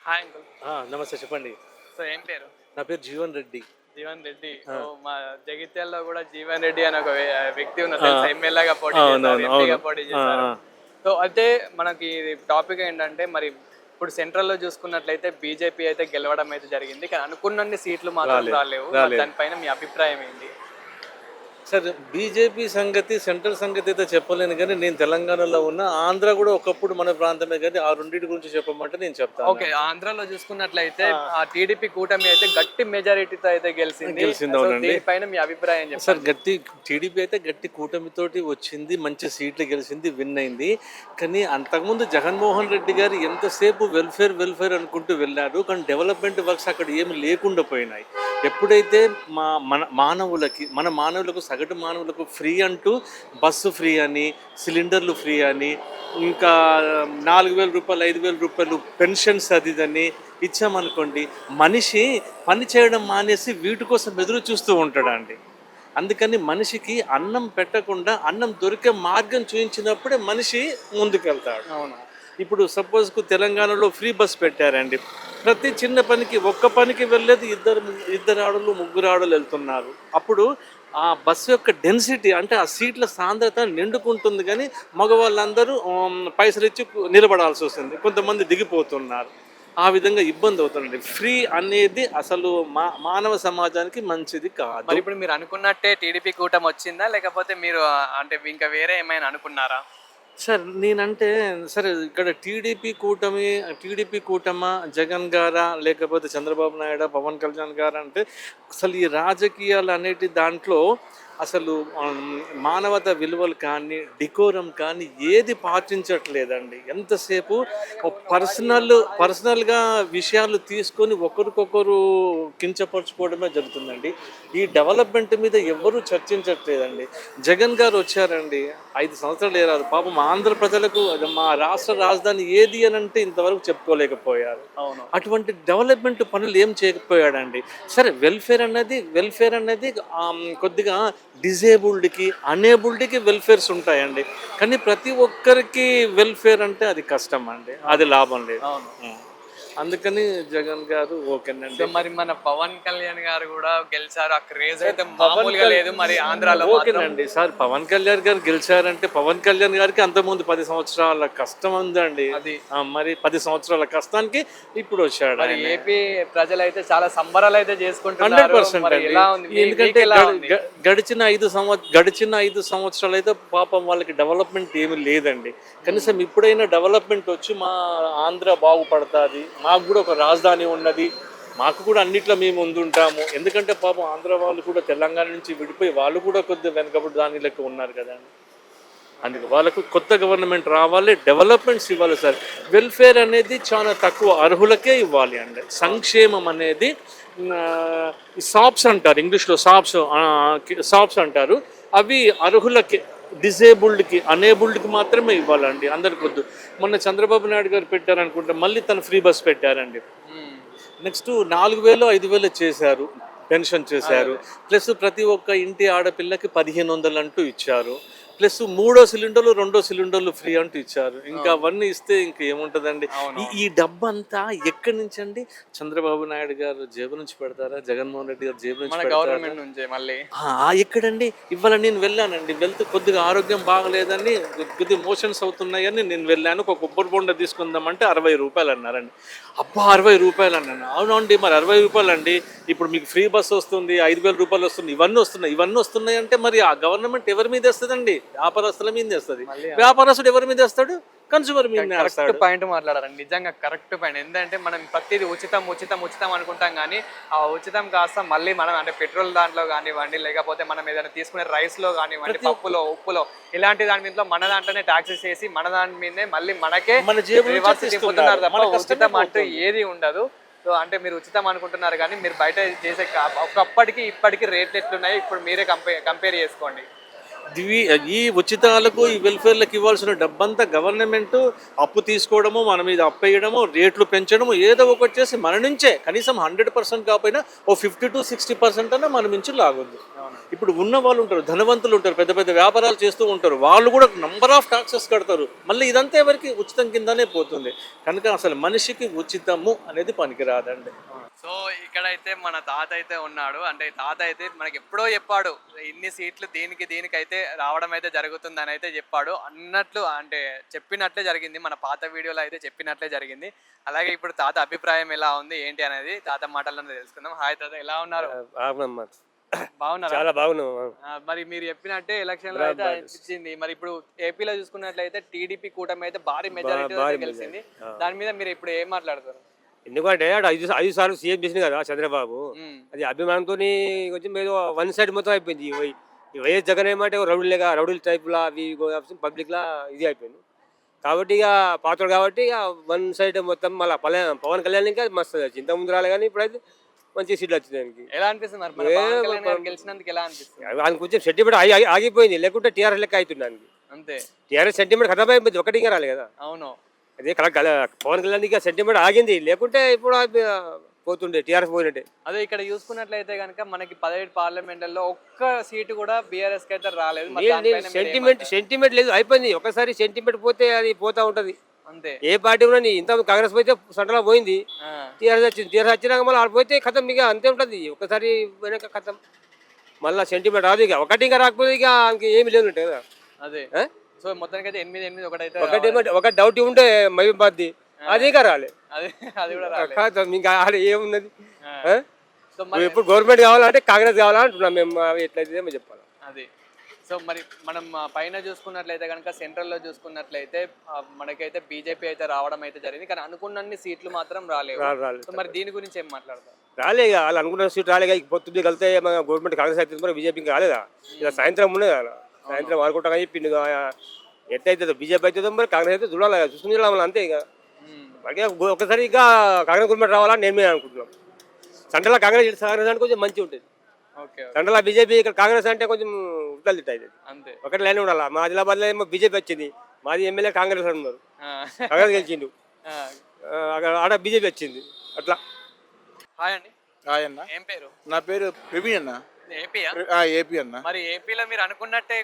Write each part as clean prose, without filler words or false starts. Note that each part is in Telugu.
Hi uncle. నమస్తే చెప్పండి. సో ఏం పేరు? నా పేరు జీవన్ రెడ్డి. జీవన్ రెడ్డి. ఆ, ఓ మా జగిత్యాలలో కూడా జీవన్ రెడ్డి అని ఒక వ్యక్తి ఉన్నారు ఆ, తెలుసా? ఎమ్మెల్యేగా పోటీ చేశారు, అవునవును ఎంపీగా అవును. పోటీ ఆ, చేశారు. ఆ. సో అయితే మనకి టాపిక్ ఏంటంటే మరి ఇప్పుడు సెంట్రల్లో చూసుకున్నట్లయితే బీజేపీ అయితే గెలవడం అయితే జరిగింది, కానీ అనుకున్నన్ని సీట్లు మాత్రం రాలేదు రాలేవు. మరి రాలేదు దానిపైన మీ అభిప్రాయం ఏంటి? సార్, బీజేపీ సంగతి సెంట్రల్ సంగతి అయితే చెప్పలేను, కానీ నేను తెలంగాణలో ఉన్న ఆంధ్ర కూడా ఒకప్పుడు మన ప్రాంతమే, కానీ ఆ రెండింటి గురించి చెప్పమంటే నేను చెప్తాను. ఓకే, ఆంధ్రాలో చూసుకున్నట్లయితే ఆ టీడీపీ కూటమి అయితే గట్టి మెజారిటీతో అయితే గెలిచింది. సో అవునండి దీనిపైన మీ అభిప్రాయం సార్. చెప్పండి. గట్టి టీడీపీ అయితే గట్టి కూటమితోటి వచ్చింది, మంచి సీట్లు గెలిచింది, విన్ అయింది. కానీ అంతకుముందు జగన్మోహన్ రెడ్డి గారు ఎంతసేపు వెల్ఫేర్ వెల్ఫేర్ అనుకుంటూ వెళ్ళారు, కానీ డెవలప్మెంట్ వర్క్స్ అక్కడ ఏమి లేకుండా పోయినాయి. ఎప్పుడైతే మన మానవులకు సగటు మానవులకు ఫ్రీ అంటూ బస్సు ఫ్రీ అని, సిలిండర్లు ఫ్రీ అని, ఇంకా 4,000 రూపాయలు 5,000 రూపాయలు పెన్షన్స్ అది ఇదని ఇచ్చామనుకోండి, మనిషి పని చేయడం మానేసి వీటి కోసం ఎదురు చూస్తూ ఉంటాడండి. అందుకని మనిషికి అన్నం పెట్టకుండా అన్నం దొరికే మార్గం చూపించినప్పుడే మనిషి ముందుకెళ్తాడు. అవును. ఇప్పుడు సపోజ్కు తెలంగాణలో ఫ్రీ బస్ పెట్టారండి. ప్రతి చిన్న పనికి ఒక్క పనికి వెళ్ళేది ఇద్దరు ఆడలు ముగ్గురు ఆడలు వెళ్తున్నారు. అప్పుడు ఆ బస్సు యొక్క డెన్సిటీ అంటే ఆ సీట్ల సాంద్రత నిండుకుంటుంది, కానీ మగవాళ్ళందరూ పైసలు ఇచ్చి నిలబడాల్సి వస్తుంది, కొంతమంది దిగిపోతున్నారు. ఆ విధంగా ఇబ్బంది అవుతుందండి. ఫ్రీ అనేది అసలు మానవ సమాజానికి మంచిది కాదు. మరి ఇప్పుడు మీరు అనుకున్నట్టే టీడీపీ కూటమి వచ్చిందా, లేకపోతే మీరు అంటే ఇంకా వేరే ఏమైనా అనుకున్నారా? సార్ నేనంటే సరే, ఇక్కడ టీడీపీ కూటమా, జగన్ గారా, లేకపోతే చంద్రబాబు నాయుడు, పవన్ కళ్యాణ్ గారా అంటే అసలు ఈ రాజకీయాలు అనేటి దాంట్లో అసలు మానవత విలువలు కానీ, డికోరం కానీ ఏది పాటించట్లేదండి. ఎంతసేపు పర్సనల్గా విషయాలు తీసుకొని ఒకరికొకరు కించపరచుకోవడమే జరుగుతుందండి. ఈ డెవలప్మెంట్ మీద ఎవరూ చర్చించట్లేదండి. జగన్ గారు వచ్చారండి, 5 సంవత్సరాలు ఏరారు. పాపం ఆంధ్ర ప్రజలకు మా రాష్ట్ర రాజధాని ఏది అని అంటే ఇంతవరకు చెప్పుకోలేకపోయారు. అవును. అటువంటి డెవలప్మెంట్ పనులు ఏం చేయకపోయాడండి. సరే, వెల్ఫేర్ అనేది కొద్దిగా డిజేబుల్డ్కి, అనేబుల్డ్కి వెల్ఫేర్స్ ఉంటాయండి, కానీ ప్రతి ఒక్కరికి వెల్ఫేర్ అంటే అది కష్టం అండి, అది లాభం లేదు. అవును. అందుకని జగన్ గారు ఓకేనండి. సో మరి మన పవన్ కళ్యాణ్ గారు కూడా గెలిచారు, ఆ క్రేజ్ అయితే మామూలుగా లేదు. మరి ఆంధ్రాలో మాత్రం ఓకేనండి సార్, పవన్ కళ్యాణ్ గారు గెలిచారంటే పవన్ కళ్యాణ్ గారికి అంతకుముందు 10 సంవత్సరాల కష్టం ఉందండి. అది మరి 10 సంవత్సరాల కష్టానికి ఇప్పుడు వచ్చాడు. మరి ఏపీ ప్రజలైతే చాలా సంబరాలు అయితే చేసుకుంటున్నారు. 100% మరి అండి. ఎలా ఉంది? ఎందుకంటే ఎలా ఉంది? గడిచిన 5 సంవత్సరాలు అయితే పాపం వాళ్ళకి డెవలప్మెంట్ ఏమీ లేదండి. కనీసం ఇప్పుడైనా డెవలప్మెంట్ వచ్చి మా ఆంధ్ర బాగుపడుతుంది, మాకు కూడా ఒక రాజధాని ఉన్నది, మాకు కూడా అన్నిట్లో మేము ముందుంటాము. ఎందుకంటే పాపం ఆంధ్ర వాళ్ళు కూడా తెలంగాణ నుంచి విడిపోయి వాళ్ళు కూడా కొద్దిగా వెనకబడి దాని లెక్క ఉన్నారు కదండి. అందుకే వాళ్ళకు కొత్త గవర్నమెంట్ రావాలి, డెవలప్మెంట్స్ ఇవ్వాలి సార్. వెల్ఫేర్ అనేది చాలా తక్కువ అర్హులకే ఇవ్వాలి అండి. సంక్షేమం అనేది సాప్స్ అంటారు, ఇంగ్లీష్లో సాప్స్ అంటారు, అవి అర్హులకి, డిజేబుల్డ్కి, అనేబుల్డ్కి మాత్రమే ఇవ్వాలండి, అందరికి వద్దు. మొన్న చంద్రబాబు నాయుడు గారు పెట్టారనుకుంటే మళ్ళీ తను ఫ్రీ బస్ పెట్టారండి. నెక్స్ట్ 4,000 5,000 చేశారు, పెన్షన్ చేశారు. ప్లస్ ప్రతి ఒక్క ఇంటి ఆడపిల్లకి 1,500 అంటూ ఇచ్చారు. ప్లస్ 3వ సిలిండర్లు 2వ సిలిండర్లు ఫ్రీ అంటూ ఇచ్చారు. ఇంకా అవన్నీ ఇస్తే ఇంకా ఏముంటుందండి. ఈ డబ్బంతా ఎక్కడి నుంచి అండి? చంద్రబాబు నాయుడు గారు జేబు నుంచి పెడతారా, జగన్మోహన్ రెడ్డి గారు జేబు నుంచి గవర్నమెంట్ నుంచి మళ్ళీ ఎక్కడండి? ఇవాళ నేను వెళ్ళానండి, వెళ్తే కొద్దిగా ఆరోగ్యం బాగలేదని, కొద్దిగా మోషన్స్ అవుతున్నాయని నేను వెళ్ళాను. ఒక కొబ్బరి బొండ తీసుకుందామంటే 60 రూపాయలు అన్నారండి. అబ్బా, 60 రూపాయలు అన్నాను. అవునండి, మరి 60 రూపాయలు అండి, ఇప్పుడు మీకు ఫ్రీ బస్ వస్తుంది, 5,000 రూపాయలు వస్తుంది, ఇవన్నీ వస్తున్నాయి అంటే మరి ఆ గవర్నమెంట్ ఎవరి మీద వేస్తుందండి? వ్యాపారస్తుల మీద వేస్తుంది. వ్యాపారస్తుడు ఎవరి మీద వేస్తాడు? కన్స్యూమర్ మీద. కరెక్ట్ పాయింట్ మాట్లాడారండి, నిజంగా కరెక్ట్ పాయింట్. ఎందుకంటే మనం ప్రతిదీ ఉచితం అనుకుంటాం, కానీ ఆ ఉచితం కాస్త మళ్ళీ మనం అంటే పెట్రోల్ దాంట్లో కానివ్వండి, లేకపోతే మనం ఏదైనా తీసుకునే రైస్లో కానివ్వండి, పప్పులో, ఉప్పులో, ఇలాంటి దాని మీద మన దాంట్లోనే ట్యాక్సెస్ వేసి మన దాని మీదనే మళ్ళీ మనకే తిప్పుతున్నారు తప్ప ఉచితం అంటూ ఏది ఉండదు. సో అంటే మీరు ఉచితం అనుకుంటున్నారు, కానీ మీరు బయట చేసే ఒకప్పటికి ఇప్పటికి రేట్లు ఎట్లున్నాయి ఇప్పుడు మీరే కంపేర్ చేసుకోండి. ఈ ఉచితాలకు, ఈ వెల్ఫేర్లకు ఇవ్వాల్సిన డబ్బంతా గవర్నమెంట్ అప్పు తీసుకోవడము, మన మీద అప్పేయడము, రేట్లు పెంచడము, ఏదో ఒకటి చేసి మన నుంచే కనీసం 100% కాకపోయినా ఓ 50 to 60% అన్న మన నుంచి లాగొద్దు. ఇప్పుడు ఉన్న వాళ్ళు ఉంటారు, ధనవంతులు ఉంటారు, పెద్ద పెద్ద వ్యాపారాలు చేస్తూ ఉంటారు, వాళ్ళు కూడా నంబర్ ఆఫ్ టాక్సెస్ కడతారు. మళ్ళీ ఇదంతా ఎవరికి ఉచితం కిందనే పోతుంది. కనుక అసలు మనిషికి ఉచితము అనేది పనికిరాదండి. సో ఇక్కడైతే మన తాత అయితే ఉన్నాడు. అంటే తాత అయితే మనకి ఎప్పుడో చెప్పాడు ఇన్ని సీట్లు దీనికైతే రావడం అయితే జరుగుతుందని అయితే చెప్పాడు. అన్నట్లు అంటే చెప్పినట్లే జరిగింది. మన పాత వీడియోలో అయితే చెప్పినట్లే జరిగింది. అలాగే ఇప్పుడు తాత అభిప్రాయం ఎలా ఉంది ఏంటి అనేది తాత మాటలను తెలుసుకుందాం. హాయ్ తాత, ఎలా ఉన్నారు? బాగున్నారా? చాలా బాగున్నాం. మరి మీరు చెప్పినట్టే ఎలక్షన్ లో అయితే అనిపించింది. మరి ఇప్పుడు ఏపీలో చూసుకున్నట్లయితే టీడీపీ కూటమి అయితే భారీ మెజారిటీ గెలిచింది. దాని మీద మీరు ఇప్పుడు ఏం మాట్లాడతారు? ఎందుకంటే అటు ఐదు సార్లు సీఎం చేసింది కదా చంద్రబాబు. అది అభిమానంతో కొంచెం ఏదో వన్ సైడ్ మొత్తం అయిపోయింది. ఈ వైఎస్ జగన్ ఏమంటే రౌడీల టైప్లా అవి పబ్లిక్లా ఇది అయిపోయింది. కాబట్టి ఇక పాత్రలు కాబట్టి ఇక వన్ సైడ్ మొత్తం మళ్ళీ పవన్ కళ్యాణ్ ఇంకా మస్తు వచ్చింది. ఇంత ముందు రాలే కానీ ఇప్పుడైతే మంచి సీట్లు వచ్చింది దానికి. ఎలా అనిపిస్తుంది మరి పవన్ కళ్యాణ్ గారు గెలిచినందుకు? ఎలా అనిపిస్తుంది? దానికి కొంచెం సెంటిమెంట్ ఆగిపోయింది, లేకుంటే టీఆర్ఎస్ లెక్క అవుతుంది. అంతే, టీఆర్ఎస్ సెంటిమెంట్ ఖతం అయిపోయింది, ఒకటి ఇంకా రాలే కదా. అవును, అదే పవన్ కళ్యాణ్ ఇక సెంటిమెంట్ ఆగింది, లేకుంటే ఇప్పుడు పోతుండే టీఆర్ఎస్ పోయినట్టే. అదే ఇక్కడ చూసుకున్నట్లయితే కనుక మనకి 17 పార్లమెంట్లలో ఒక్క సీటు కూడా బీఆర్ఎస్ కి అయితే రాలేదు. మరి దానిపైన మీరు సెంటిమెంట్ లేదు, అయిపోయింది. ఒకసారి సెంటిమెంట్ పోతే అది పోతా ఉంటది. అంతే, ఏ పార్టీ ఉన్నా ఇంత కాంగ్రెస్ పోతే సెంట్రల్ పోయింది, టీఆర్ఎస్ వచ్చింది. టీఆర్ఎస్ వచ్చినాక మళ్ళీ ఆడిపోతే కథం, ఇక అంతే ఉంటది. ఒకసారి పోయినాక కథం, మళ్ళీ సెంటిమెంట్ రాదు. ఇక ఒకటి ఇంకా రాకపోతే ఇక ఏమి లేదు కదా. అదే సో మొత్తానికి అయితే 8-8 ఒక డౌట్ ఉంటే మహిబాద్ది, అది ఇంకా రాలే. అది కూడా రాలేదు. ఇంకా ఆడ ఏమున్నది. సో ఇప్పుడు గవర్నమెంట్ కావాలంటే కాంగ్రెస్ కావాలంటున్నాం మేము, ఎట్లయితే చెప్పాలి. అది సో మరి మనం పైన చూసుకున్నట్లయితే కనుక సెంట్రల్లో చూసుకున్నట్లయితే మనకైతే బీజేపీ అయితే రావడం అయితే జరిగింది. కానీ అనుకున్నన్ని సీట్లు మాత్రం రాలేవు. సో మరి దీని గురించి ఏం మాట్లాడతారు? రాలే, ఇక వాళ్ళు అనుకున్న సీట్ రాలేగా. పొద్దున్న కలితే గవర్నమెంట్ కాంగ్రెస్ అయితే మరి బీజేపీకి రాలేదా. ఇక సాయంత్రం ఉన్నది కదా, సాయంత్రం ఆడుకుంటా చెప్పింది. ఎట్లయితే బీజేపీ అవుతుందో మరి కాంగ్రెస్ అయితే చూడాలి, చూసుకుని చూడాలి అంతే. ఇక ఒకసారి ఇక కాంగ్రెస్ గవర్నమెంట్ రావాలని నేను అనుకుంటున్నాం. సెంట్రల్ కాంగ్రెస్ అంటే కొంచెం మంచిగా ఉంటుంది. సెంట్రల్ బీజేపీ, ఇక్కడ కాంగ్రెస్ అంటే కొంచెం ఉత్తలు తిట్టాయి. అంతే, ఒకటి లైన్ ఉండాలి. మా ఆదిలాబాద్ లో ఏమో బీజేపీ వచ్చింది, మాది ఎమ్మెల్యే కాంగ్రెస్ ఉన్నారు, కాంగ్రెస్ గెలిచిండు. ఆడ బీజేపీ వచ్చింది అట్లా. హాయ్ అండి. హాయ్ అన్న, ఏం పేరు? నా పేరు ప్రవీణ్ అన్న. ఏపీ అన్న. మరి ఏపీలో మీరు అనుకున్నట్టే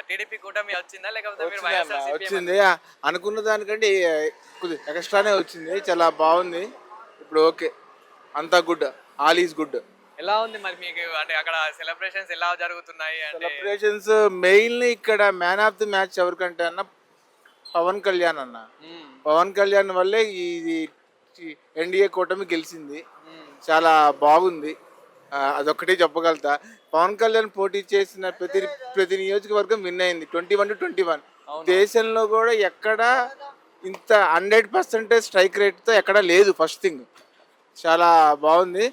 టీడీపీ కూటమి వచ్చిందా లేకపోతే మీరు వచ్చింది? అనుకున్న దానికంటే కొద్దిగా ఎక్స్ట్రానే వచ్చింది, చాలా బాగుంది. ఇప్పుడు ఓకే, అంతా గుడ్, ఆల్ ఈజ్ గుడ్. ఎలా ఉంది మరి మీకు? అంటే అక్కడ సెలబ్రేషన్స్ ఎలా జరుగుతున్నాయి? సెలబ్రేషన్స్ మెయిన్లీ ఇక్కడ మ్యాన్ ఆఫ్ ది మ్యాచ్ ఎవరికంటే అన్న పవన్ కళ్యాణ్ అన్న. పవన్ కళ్యాణ్ వల్లే ఇది ఎన్డీఏ కూటమి గెలిచింది, చాలా బాగుంది. అదొక్కటే చెప్పగలుగుతా. పవన్ కళ్యాణ్ పోటీ చేసిన ప్రతి నియోజకవర్గం విన్ అయింది 21-21. దేశంలో కూడా ఎక్కడ ఇంత 100% స్ట్రైక్ రేట్తో ఎక్కడ లేదు. ఫస్ట్ థింగ్ చాలా బాగుంది.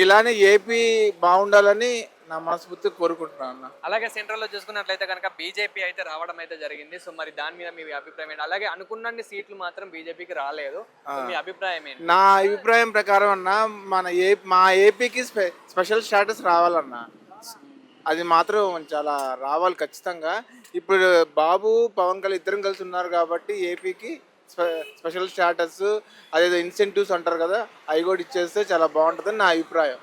ఇలానే ఏపీ బాగుండాలని నా మనస్ఫూర్తిగా కోరుకుంటున్నాను అన్న. అలాగే సెంట్రల్ లో చూసుకున్నట్లయితే కనుక బీజేపీ అయితే రావడం అయితే జరిగింది. సో మరి దాని మీద మీ అభిప్రాయం ఏంటి? అలాగే అనుకున్న సీట్లు మాత్రం బీజేపీకి రాలేదు. మీ అభిప్రాయం ఏంటి? నా అభిప్రాయం ప్రకారం అన్న మా ఏపీకి స్పెషల్ స్టాటస్ రావాలన్న. అది మాత్రం చాలా రావాలి ఖచ్చితంగా. ఇప్పుడు బాబు పవన్ కళ్యాణ్ ఇద్దరం కలిసి ఉన్నారు కాబట్టి ఏపీకి స్పెషల్ స్టాటస్, అదేదో ఇన్సెంటివ్స్ అంటారు కదా, అవి కూడా ఇచ్చేస్తే చాలా బాగుంటుందని నా అభిప్రాయం.